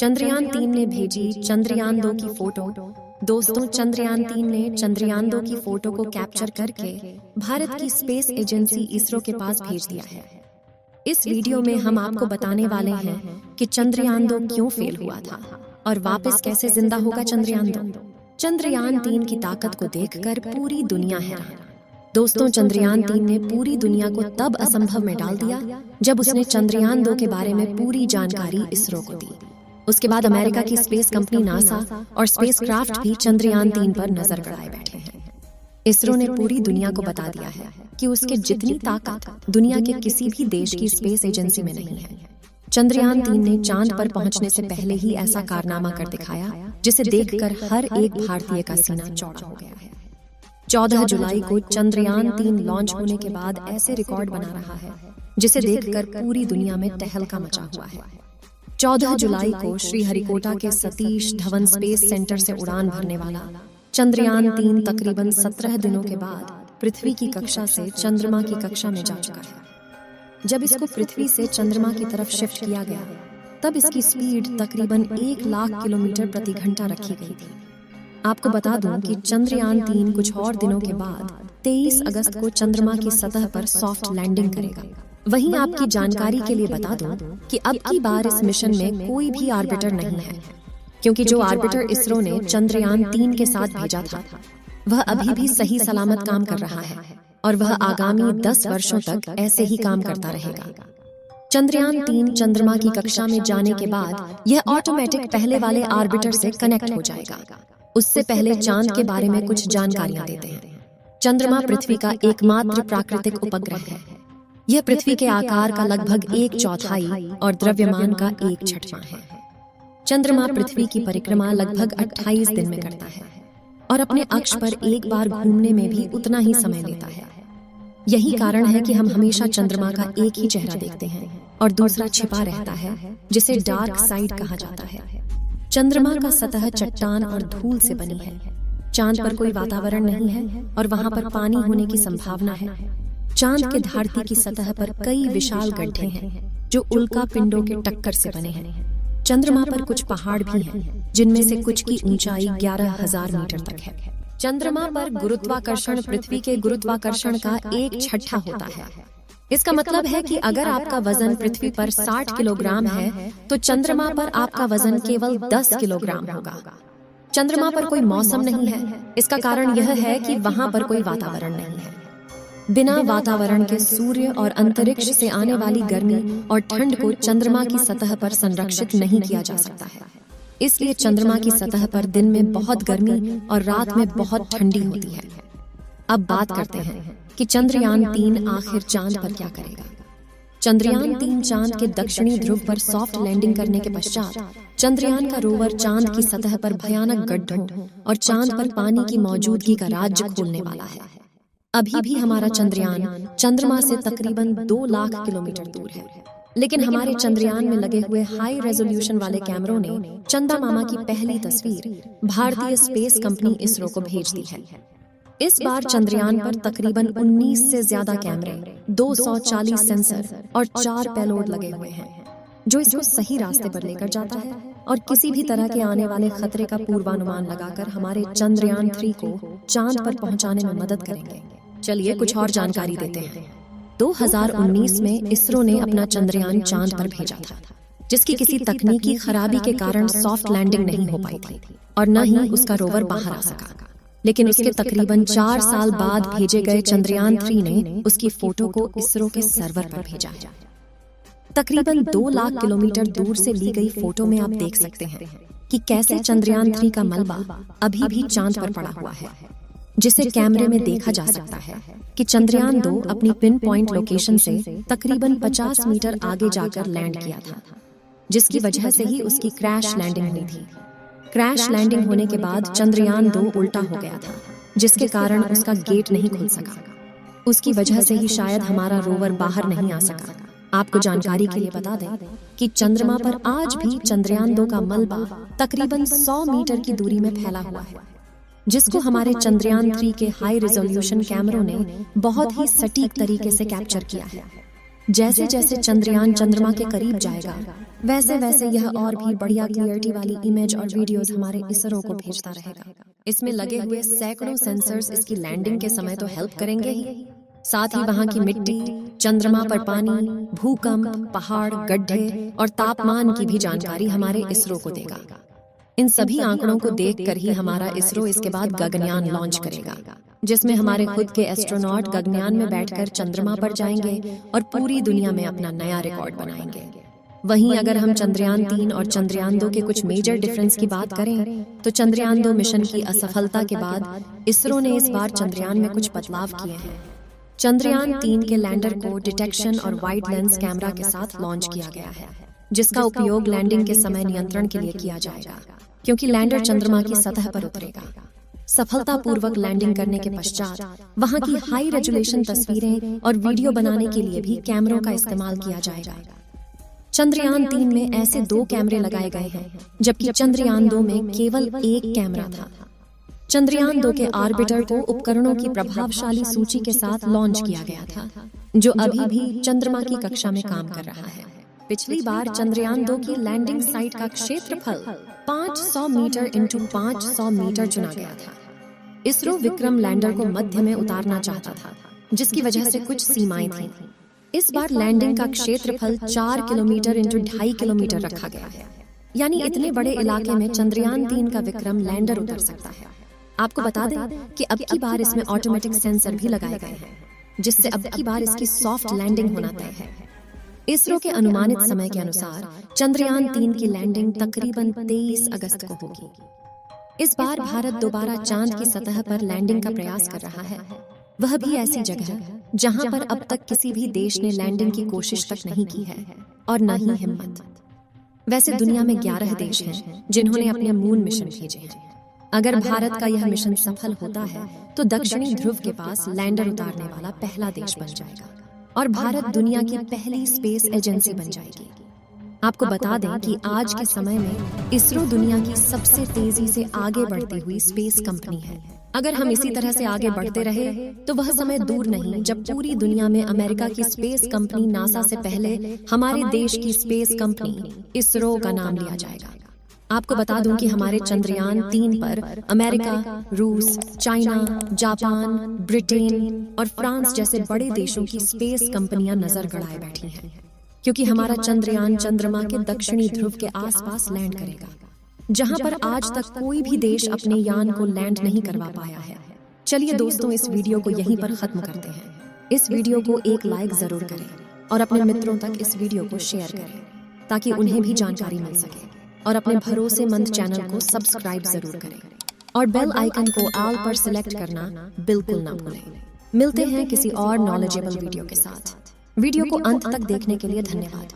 चंद्रयान-3 ने भेजी चंद्रयान-2 की फोटो। दोस्तों, चंद्रयान-3 ने चंद्रयान-2 की फोटो को कैप्चर करके भारत की स्पेस एजेंसी इसरो के पास भेज दिया है। इस वीडियो में हम आपको बताने वाले हैं कि चंद्रयान-2 क्यों फेल हुआ था और वापस कैसे जिंदा होगा चंद्रयान-2। चंद्रयान-3 की ताकत को देखकर पूरी दुनिया हैरान। दोस्तों, चंद्रयान-3 ने पूरी दुनिया को तब असंभव में डाल दिया जब उसने चंद्रयान-2 के बारे में पूरी जानकारी इसरो को दी। उसके बाद अमेरिका की स्पेस कंपनी नासा और स्पेसक्राफ्ट भी चंद्रयान-3 पर नजर गड़ाए बैठे हैं। इसरो ने पूरी दुनिया को बता दिया है कि उसके जितनी ताकत दुनिया के किसी भी देश की स्पेस एजेंसी में नहीं है। चंद्रयान-3 ने चांद पर पहुंचने से पहले ही ऐसा कारनामा कर दिखाया जिसे देखकर हर एक भारतीय का सीना चौड़ा हो गया है। 14 जुलाई को चंद्रयान-3 लॉन्च होने के बाद ऐसे रिकॉर्ड बना रहा है जिसे देखकर पूरी दुनिया में तहलका मचा हुआ है। 14 जुलाई को श्रीहरिकोटा के सतीश धवन स्पेस सेंटर से उड़ान भरने वाला चंद्रयान-3 तकरीबन 17 दिनों के बाद पृथ्वी की कक्षा से चंद्रमा की कक्षा में जा चुका है। जब इसको पृथ्वी से चंद्रमा की तरफ शिफ्ट किया गया तब इसकी स्पीड तकरीबन 1 लाख किलोमीटर प्रति घंटा रखी गई थी। आपको बता दूं कि चंद्रयान-3 कुछ और दिनों के बाद 23 अगस्त को चंद्रमा की सतह पर सॉफ्ट लैंडिंग करेगा। वहीं आपकी जानकारी के लिए बता दूं कि अब की बार इस मिशन में कोई भी ऑर्बिटर नहीं है, क्योंकि जो ऑर्बिटर इसरो ने चंद्रयान-3 के साथ भेजा था वह अभी भी सही सलामत काम कर रहा है और वह आगामी 10 वर्षों तक ऐसे ही काम करता रहेगा। चंद्रयान-3 चंद्रमा की कक्षा में जाने के बाद यह ऑटोमेटिक पहले वाले ऑर्बिटर से कनेक्ट हो जाएगा। उससे पहले चांद के बारे में कुछ जानकारियां देते हैं। चंद्रमा पृथ्वी का एकमात्र प्राकृतिक उपग्रह है। यह पृथ्वी के आकार का लगभग 1/4 और द्रव्यमान का 1/6 है। चंद्रमा पृथ्वी की परिक्रमा लगभग 28 दिन में करता है और अपने अक्ष पर एक बार घूमने में भी उतना ही समय लेता है। यही कारण है कि हम हमेशा चंद्रमा का एक ही चेहरा देखते हैं और दूसरा छिपा रहता है, जिसे डार्क साइड कहा जाता है। चंद्रमा का सतह चट्टान और धूल से बनी है। चांद पर कोई वातावरण नहीं है और वहां पर पानी होने की संभावना है। चांद के धरती की सतह पर कई विशाल गड्ढे हैं जो उल्का पिंडों के टक्कर से बने हैं। चंद्रमा पर कुछ पहाड़ भी हैं जिनमें से कुछ की ऊंचाई 11,000 मीटर तक है। चंद्रमा पर गुरुत्वाकर्षण पृथ्वी के गुरुत्वाकर्षण का 1/6 होता है। इसका मतलब है कि अगर आपका वजन पृथ्वी पर 60 किलोग्राम है तो चंद्रमा पर आपका वजन केवल 10 किलोग्राम होगा। चंद्रमा पर कोई मौसम नहीं है। इसका कारण यह है कि वहां पर कोई वातावरण नहीं है। बिना वातावरण के सूर्य और अंतरिक्ष से आने वाली गर्मी और ठंड को चंद्रमा की सतह पर संरक्षित नहीं किया जा सकता है। इसलिए चंद्रमा की सतह पर दिन में बहुत गर्मी और रात में बहुत ठंडी होती है। अब बात करते हैं कि चंद्रयान-3 आखिर चांद पर क्या करेगा। चंद्रयान-3 चांद के दक्षिणी ध्रुव पर सॉफ्ट लैंडिंग करने के पश्चात चंद्रयान का रोवर चांद की सतह पर भयानक गड्ढों और चांद पर पानी की मौजूदगी का राज खोलने वाला है। अभी भी हमारा चंद्रयान चंद्रमा से तकरीबन 2 लाख किलोमीटर दूर है, लेकिन हमारे चंद्रयान में लगे हुए हाई रेजोल्यूशन वाले कैमरों ने चंदा मामा की पहली तस्वीर भारतीय स्पेस कंपनी इसरो को भेज दी है। इस बार चंद्रयान पर तकरीबन 19 से ज्यादा कैमरे, 240 सेंसर और 4 पेलोड लगे हुए हैं, जो इसको सही रास्ते पर लेकर जाता है और किसी भी तरह के आने वाले खतरे का पूर्वानुमान लगाकर हमारे चंद्रयान-3 को चांद पर पहुंचाने में मदद करेंगे। चलिए कुछ और जानकारी देते हैं। 2019 में इसरो ने अपना चंद्रयान चांद पर भेजा था, जिसकी किसी तकनीकी खराबी के कारण सॉफ्ट लैंडिंग नहीं हो पाई थी और न ही उसका रोवर बाहर आ सका। लेकिन उसके तकरीबन 4 साल बाद भेजे गए चंद्रयान-3 ने उसकी फोटो को इसरो के सर्वर पर भेजा है। तकरीबन 2 लाख किलोमीटर दूर से ली गई फोटो में आप देख सकते हैं कि कैसे चंद्रयान-3 का मलबा अभी भी चांद पर पड़ा हुआ है, जिसे कैमरे में देखा जा सकता है कि चंद्रयान-2 अपनी पिन पॉइंट लोकेशन से तकरीबन 50 मीटर आगे जाकर लैंड किया था, जिसकी वजह से ही उसकी क्रैश लैंडिंग हुई थी। क्रैश लैंडिंग होने के बाद चंद्रयान-2 उल्टा हो गया था, जिसके कारण उसका गेट नहीं खुल सका। उसकी वजह से ही शायद हमारा रोवर बाहर नहीं आ सका। आपको जानकारी के लिए बता दें कि चंद्रमा पर आज भी चंद्रयान-2 का मलबा तकरीबन 100 मीटर की दूरी में फैला हुआ है, जिसको हमारे चंद्रयान-3 के हाई रेजोल्यूशन कैमरों ने बहुत ही सटीक तरीके से कैप्चर किया है। जैसे जैसे चंद्रयान चंद्रमा के करीब जाएगा वैसे वैसे यह और भी बढ़िया क्लियरिटी वाली इमेज और वीडियोस हमारे इसरो को भेजता रहेगा। इसमें लगे हुए सैकड़ों सेंसर्स इसकी लैंडिंग के समय तो हेल्प करेंगे ही, साथ ही वहां की मिट्टी, चंद्रमा पर पानी, भूकंप, पहाड़, गड्ढे और तापमान की भी जानकारी हमारे इसरो को देगा। इन सभी आंकड़ों को देखकर ही हमारा इसरो इसके बाद गगनयान लॉन्च करेगा, जिसमें हमारे खुद के एस्ट्रोनॉट गगनयान में बैठकर चंद्रमा पर जाएंगे और पूरी दुनिया में अपना नया रिकॉर्ड बनाएंगे। वहीं अगर हम चंद्रयान 3 और चंद्रयान 2 के कुछ मेजर डिफरेंस की बात करें तो चंद्रयान 2 मिशन की असफलता के बाद इसरो ने इस बार चंद्रयान में कुछ बदलाव किए हैं। चंद्रयान 3 के लैंडर को डिटेक्शन और वाइड लेंस कैमरा के साथ लॉन्च किया गया है, जिसका उपयोग लैंडिंग के समय नियंत्रण के लिए किया जाएगा, क्योंकि लैंडर चंद्रमा की सतह पर उतरेगा। सफलतापूर्वक लैंडिंग करने के पश्चात वहां की हाई रेजोल्यूशन तस्वीरें और वीडियो बनाने के लिए भी कैमरों का इस्तेमाल किया जाएगा। चंद्रयान 3 में ऐसे 2 कैमरे लगाए गए हैं, जबकि चंद्रयान 2 में केवल 1 कैमरा था। चंद्रयान 2 के ऑर्बिटर को उपकरणों की प्रभावशाली सूची के साथ लॉन्च किया गया था, जो अभी भी चंद्रमा की कक्षा में काम कर रहा है। पिछली बार चंद्रयान 2 की लैंडिंग साइट का क्षेत्रफल 500 मीटर इंटू 500 मीटर चुना गया था। इसरो विक्रम लैंडर को मध्य में उतारना चाहता था, जिसकी वजह से कुछ सीमाएं थीं। इस बार लैंडिंग का क्षेत्रफल 4 किलोमीटर इंटू 2.5 किलोमीटर रखा गया है, यानी इतने बड़े इलाके में चंद्रयान 3 का विक्रम लैंडर उतर सकता है। आपको बता दें कि अब की बार इसमें ऑटोमेटिक सेंसर भी लगाए गए हैं, जिससे अब की बार इसकी सॉफ्ट लैंडिंग होना तय है। इसरो के अनुमानित समय के अनुसार चंद्रयान 3 की लैंडिंग तकरीबन 23 अगस्त को होगी। इस बार भारत दोबारा चांद की सतह पर लैंडिंग का प्रयास कर रहा है, वह भी ऐसी जगह जहां पर अब तक किसी भी देश ने लैंडिंग की कोशिश तक नहीं की है और न ही हिम्मत। वैसे दुनिया में 11 देश हैं जिन्होंने अपने मून मिशन भेजे हैं। अगर भारत का यह मिशन सफल होता है तो दक्षिणी ध्रुव के पास लैंडर उतारने वाला पहला देश बन जाएगा और भारत दुनिया की पहली स्पेस एजेंसी बन जाएगी। आपको बता दें कि आज के समय में इसरो दुनिया की सबसे तेजी से आगे बढ़ती हुई स्पेस कंपनी है। अगर हम इसी तरह से आगे बढ़ते रहे तो वह समय दूर नहीं जब पूरी दुनिया में अमेरिका की स्पेस कंपनी नासा से पहले हमारे देश की स्पेस कंपनी इसरो का नाम लिया जाएगा। आपको बता दूं कि हमारे चंद्रयान 3 पर अमेरिका, रूस, चाइना, जापान, ब्रिटेन और फ्रांस जैसे बड़े देशों की स्पेस कंपनियां नजर गड़ाए बैठी हैं, क्योंकि हमारा चंद्रयान चंद्रमा के दक्षिणी ध्रुव के आसपास लैंड करेगा, जहां पर आज तक कोई भी देश अपने यान को लैंड नहीं करवा पाया है। चलिए दोस्तों, इस वीडियो को यहीं पर खत्म करते हैं। इस वीडियो को एक लाइक जरूर करें और अपने मित्रों तक इस वीडियो को शेयर करें, ताकि उन्हें भी जानकारी मिल सके। और अपने भरोसेमंद चैनल को सब्सक्राइब जरूर करें और बेल आइकन को ऑल पर सिलेक्ट करना बिल्कुल ना भूलें। मिलते हैं किसी और नॉलेजेबल वीडियो के साथ। वीडियो को अंत तक देखने के लिए धन्यवाद।